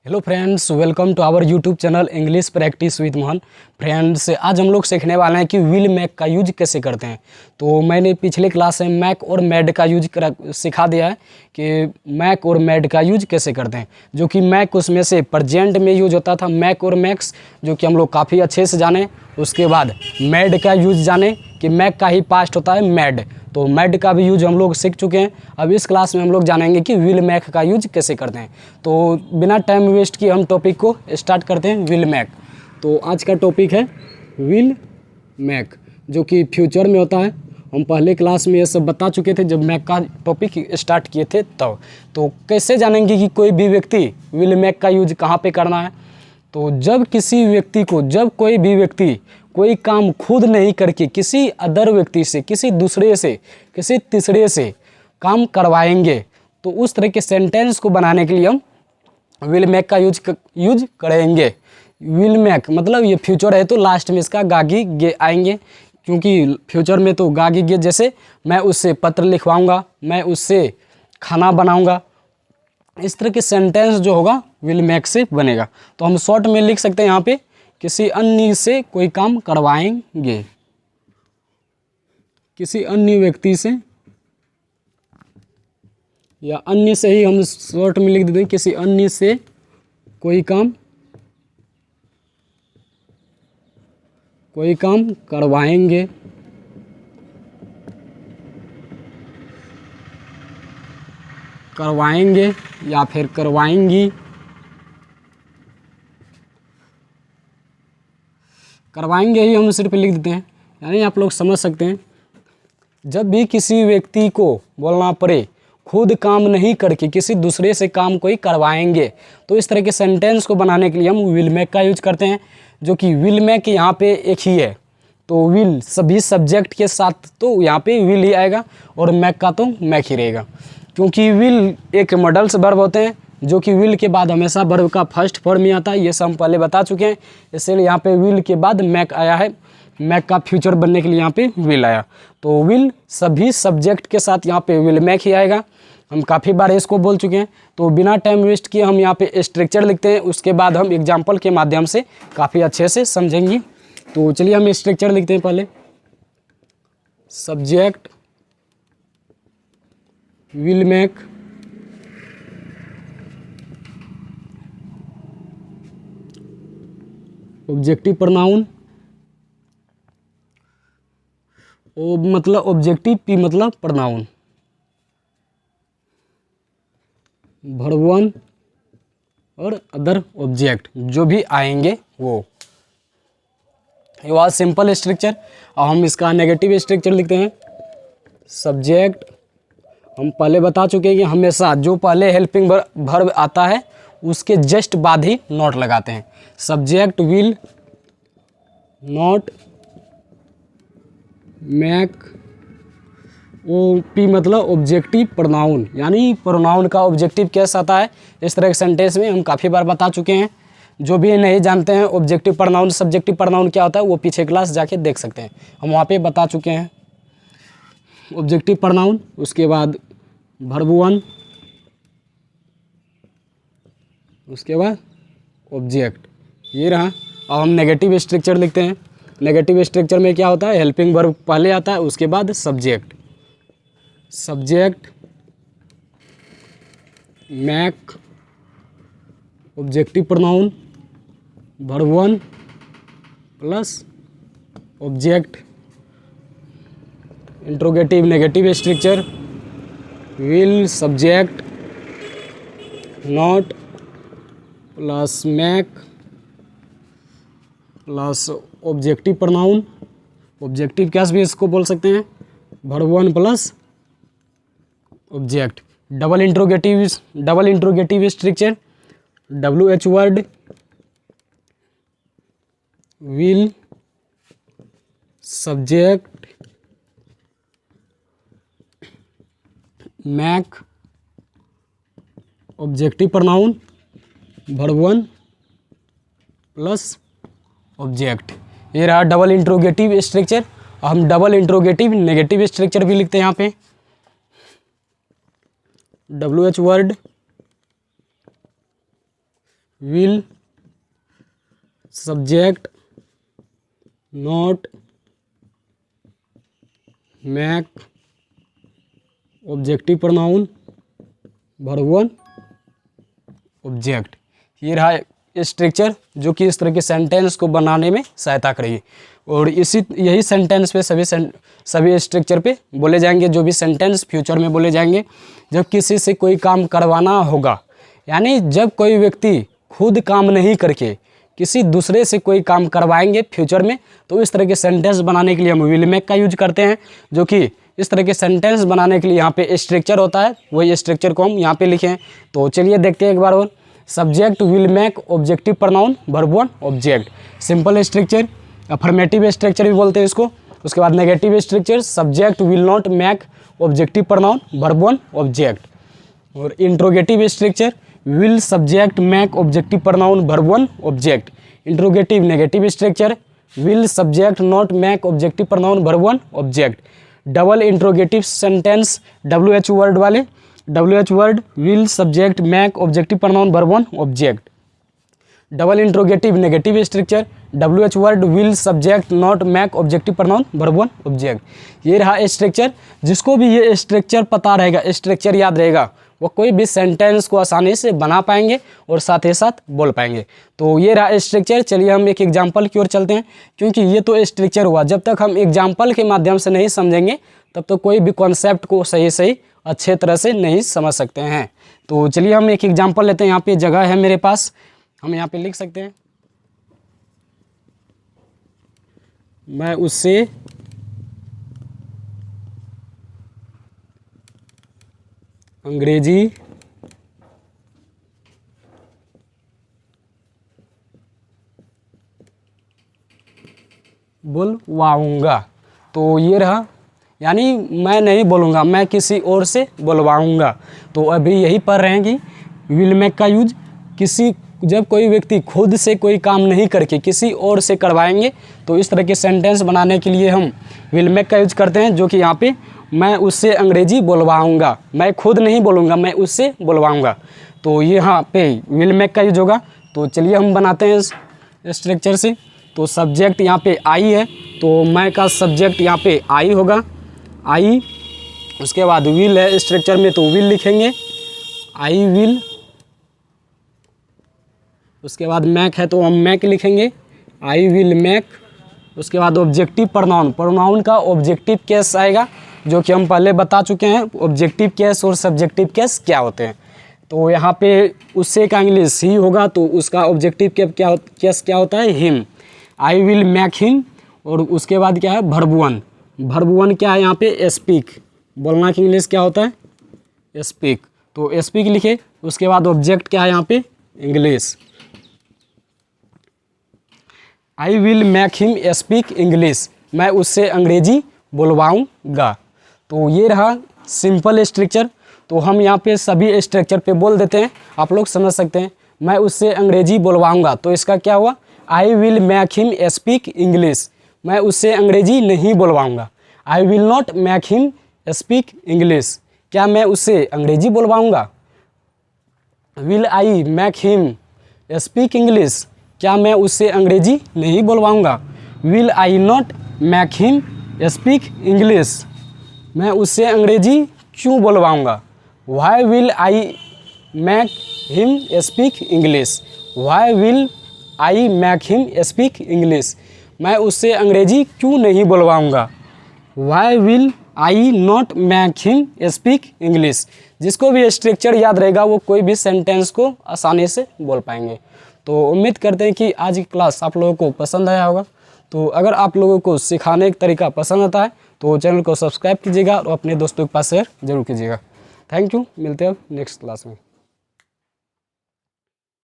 Hello friends, welcome to our YouTube channel English practice with Mohan. Friends, आज हम लोग सीखने वाले हैं कि विल मैक का यूज कैसे करते हैं। तो मैंने पिछले क्लास में मैक और मैड का यूज सिखा दिया है कि मैक और मैड का यूज कैसे करते हैं। जो कि मैक उसमें से प्रेजेंट में यूज होता था, मैक और मैक्स, जो कि हम लोग काफ़ी अच्छे से जाने। उसके बाद मैड का यूज जाने कि मैक का ही पास्ट होता है मैड, तो मैड का भी यूज हम लोग सीख चुके हैं। अब इस क्लास में हम लोग जानेंगे कि विल मैक का यूज कैसे करते हैं। तो बिना टाइम वेस्ट किए हम टॉपिक को स्टार्ट करते हैं। विल मैक, तो आज का टॉपिक है विल मैक, जो कि फ्यूचर में होता है। हम पहले क्लास में ये सब बता चुके थे जब मैक का टॉपिक स्टार्ट किए थे तब। तो कैसे जानेंगे कि कोई भी व्यक्ति विल मैक का यूज कहाँ पे करना है। तो जब किसी व्यक्ति को, जब कोई भी व्यक्ति कोई काम खुद नहीं करके किसी अदर व्यक्ति से, किसी दूसरे से, किसी तीसरे से काम करवाएंगे, तो उस तरह के सेंटेंस को बनाने के लिए हम विल मैक का यूज करेंगे। विल मैक मतलब ये फ्यूचर है तो लास्ट में इसका गागी गे आएंगे, क्योंकि फ्यूचर में तो गागी गे, जैसे मैं उससे पत्र लिखवाऊंगा, मैं उससे खाना बनाऊंगा, इस तरह के सेंटेंस जो होगा विल मैक से बनेगा। तो हम शॉर्ट में लिख सकते हैं यहाँ पे, किसी अन्य से कोई काम करवाएंगे, किसी अन्य व्यक्ति से, या अन्य से ही हम शॉर्ट में लिख देते हैं, किसी अन्य से कोई काम करवाएंगे, या फिर करवाएंगी। करवाएंगे ही हम सिर्फ लिख देते हैं, यानी आप लोग समझ सकते हैं। जब भी किसी व्यक्ति को बोलना पड़े खुद काम नहीं करके किसी दूसरे से काम कोई करवाएंगे, तो इस तरह के सेंटेंस को बनाने के लिए हम विल मैक का यूज करते हैं। जो कि विल मैक यहाँ पे एक ही है, तो विल सभी सब्जेक्ट के साथ तो यहाँ पे विल ही आएगा और मैक का तो मैक ही रहेगा, क्योंकि विल एक मॉडल्स वर्ब होते हैं, जो कि विल के बाद हमेशा वर्ब का फर्स्ट फॉर्म ही आता है। ये सब हम पहले बता चुके हैं, इसलिए यहाँ पे विल के बाद मैक आया है। मैक का फ्यूचर बनने के लिए यहाँ पे विल आया, तो विल सभी सब्जेक्ट के साथ यहाँ पे विल मैक ही आएगा। हम काफ़ी बार इसको बोल चुके हैं, तो बिना टाइम वेस्ट किए हम यहाँ पे स्ट्रक्चर लिखते हैं। उसके बाद हम एग्जाम्पल के माध्यम से काफ़ी अच्छे से समझेंगे। तो चलिए हम स्ट्रक्चर लिखते हैं। पहले subject will make, objective pronoun, O मतलब ऑब्जेक्टिव, पी मतलब प्रोनाउन, वर्ब वन और अदर ऑब्जेक्ट जो भी आएंगे वो। ये हुआ सिंपल स्ट्रक्चर। और हम इसका नेगेटिव स्ट्रक्चर लिखते हैं। सब्जेक्ट, हम पहले बता चुके हैं कि हमेशा जो पहले हेल्पिंग वर्ब आता है उसके जस्ट बाद ही नॉट लगाते हैं। Subject will not make, O P मतलब ऑब्जेक्टिव प्रोनाउन, यानी प्रोनाउन का ऑब्जेक्टिव केस आता है। इस तरह के सेंटेंस में हम काफ़ी बार बता चुके हैं। जो भी नहीं जानते हैं ऑब्जेक्टिव प्रोनाउन सब्जेक्टिव प्रोनाउन क्या होता है, वो पीछे क्लास जाके देख सकते हैं, हम वहाँ पे बता चुके हैं। ऑब्जेक्टिव प्रोनाउन, उसके बाद वर्ब वन, उसके बाद ऑब्जेक्ट, ये रहा। अब हम नेगेटिव स्ट्रक्चर लिखते हैं। नेगेटिव स्ट्रक्चर में क्या होता है, हेल्पिंग वर्ब पहले आता है, उसके बाद subject, subject make objective pronoun, verb one plus object, interrogative negative structure will subject not plus make plus objective pronoun, objective क्या भी इसको बोल सकते हैं, verb one plus object, double interrogative structure WH word will subject make objective pronoun, verb one plus object. ये रहा double interrogative structure. हम double interrogative negative structure भी लिखते हैं यहाँ पे। WH word will subject not make objective pronoun verb 1 object. ये रहा स्ट्रक्चर जो कि इस तरह के सेंटेंस को बनाने में सहायता करेगी और यही सेंटेंस पे सभी स्ट्रक्चर पे बोले जाएंगे, जो भी सेंटेंस फ्यूचर में बोले जाएंगे जब किसी से कोई काम करवाना होगा। यानी जब कोई व्यक्ति खुद काम नहीं करके किसी दूसरे से कोई काम करवाएंगे फ्यूचर में, तो इस तरह के सेंटेंस बनाने के लिए हम विल मेक का यूज करते हैं, जो कि इस तरह के सेंटेंस बनाने के लिए यहाँ पे स्ट्रक्चर होता है, वही स्ट्रक्चर को हम यहाँ पे लिखे हैं। तो चलिए देखते हैं एक बार और। Subject will make objective pronoun verb 1 object, simple structure, affirmative structure भी बोलते हैं इसको। उसके बाद negative structure, subject will not make objective pronoun verb 1 object. और interrogative structure, will subject make objective pronoun verb 1 object. Interrogative negative structure, will subject not make objective pronoun verb 1 object. Double interrogative sentence, WH word वाले, WH word will subject make objective pronoun verb 1 object. Double interrogative negative structure, WH word will subject not make objective pronoun verb 1 object. ये रहा structure. जिसको भी ये structure पता रहेगा, structure याद रहेगा, वो कोई भी सेंटेंस को आसानी से बना पाएंगे और साथ ही साथ बोल पाएंगे। तो ये रहा स्ट्रक्चर। चलिए हम एक एग्जाम्पल की ओर चलते हैं, क्योंकि ये तो स्ट्रक्चर हुआ। जब तक हम एग्जाम्पल के माध्यम से नहीं समझेंगे तब तो कोई भी कॉन्सेप्ट को सही अच्छे तरह से नहीं समझ सकते हैं। तो चलिए हम एक एग्जाम्पल लेते हैं। यहाँ पे जगह है मेरे पास, हम यहाँ पे लिख सकते हैं, मैं उससे अंग्रेजी बोलवाऊंगा। तो ये रहा, यानी मैं नहीं बोलूँगा, मैं किसी और से बोलवाऊंगा। तो अभी यही पढ़ रहे हैं कि विल मेक का यूज जब कोई व्यक्ति खुद से कोई काम नहीं करके किसी और से करवाएंगे, तो इस तरह के सेंटेंस बनाने के लिए हम विल मेक का यूज करते हैं, जो कि यहाँ पे मैं उससे अंग्रेजी बोलवाऊंगा, मैं खुद नहीं बोलूँगा, मैं उससे बोलवाऊंगा। तो यहाँ पे विल मेक का यूज होगा। तो चलिए हम बनाते हैं स्ट्रक्चर से। तो सब्जेक्ट यहाँ पे आई है, तो मैं का सब्जेक्ट यहाँ पे आई होगा, आई। उसके बाद विल है स्ट्रक्चर में, तो विल लिखेंगे, आई विल। उसके बाद मैक है तो हम मैक लिखेंगे, आई विल मैक। उसके बाद ऑब्जेक्टिव प्रोनाउन का ऑब्जेक्टिव केस आएगा, जो कि हम पहले बता चुके हैं ऑब्जेक्टिव केस और सब्जेक्टिव केस क्या होते हैं। तो यहाँ पे उससे का इंग्लिश ही होगा, तो उसका ऑब्जेक्टिव केस क्या होता है, him. I will make him. और उसके बाद क्या है, वर्ब 1। वर्ब 1 क्या है यहाँ पे, स्पीक। बोलना की इंग्लिश क्या होता है, स्पीक। तो स्पीक लिखे। उसके बाद ऑब्जेक्ट क्या है यहाँ पे, English. I will make him speak English, मैं उससे अंग्रेजी बोलवाऊँगा। तो ये रहा सिंपल स्ट्रक्चर। तो हम यहाँ पे सभी स्ट्रक्चर पे बोल देते हैं, आप लोग समझ सकते हैं। मैं उससे अंग्रेजी बोलवाऊँगा, तो इसका क्या हुआ, I will make him speak English, मैं उससे अंग्रेजी नहीं बोलवाऊँगा। I will not make him speak English, क्या मैं उससे अंग्रेजी बोलवाऊँगा। Will I make him speak English, क्या मैं उससे अंग्रेजी नहीं बोलवाऊँगा। Will I not make him speak English, मैं उससे अंग्रेजी क्यों बोलवाऊँगा। Why will I make him speak English, why will I make him speak English, मैं उससे अंग्रेजी क्यों नहीं बोलवाऊँगा। Why will I not make him speak English. जिसको भी स्ट्रक्चर याद रहेगा वो कोई भी सेंटेंस को आसानी से बोल पाएंगे। तो उम्मीद करते हैं कि आज की क्लास आप लोगों को पसंद आया होगा। तो अगर आप लोगों को सिखाने का तरीका पसंद आता है तो चैनल को सब्सक्राइब कीजिएगा और अपने दोस्तों के पास शेयर जरूर कीजिएगा। थैंक यू, मिलते हैं नेक्स्ट क्लास में।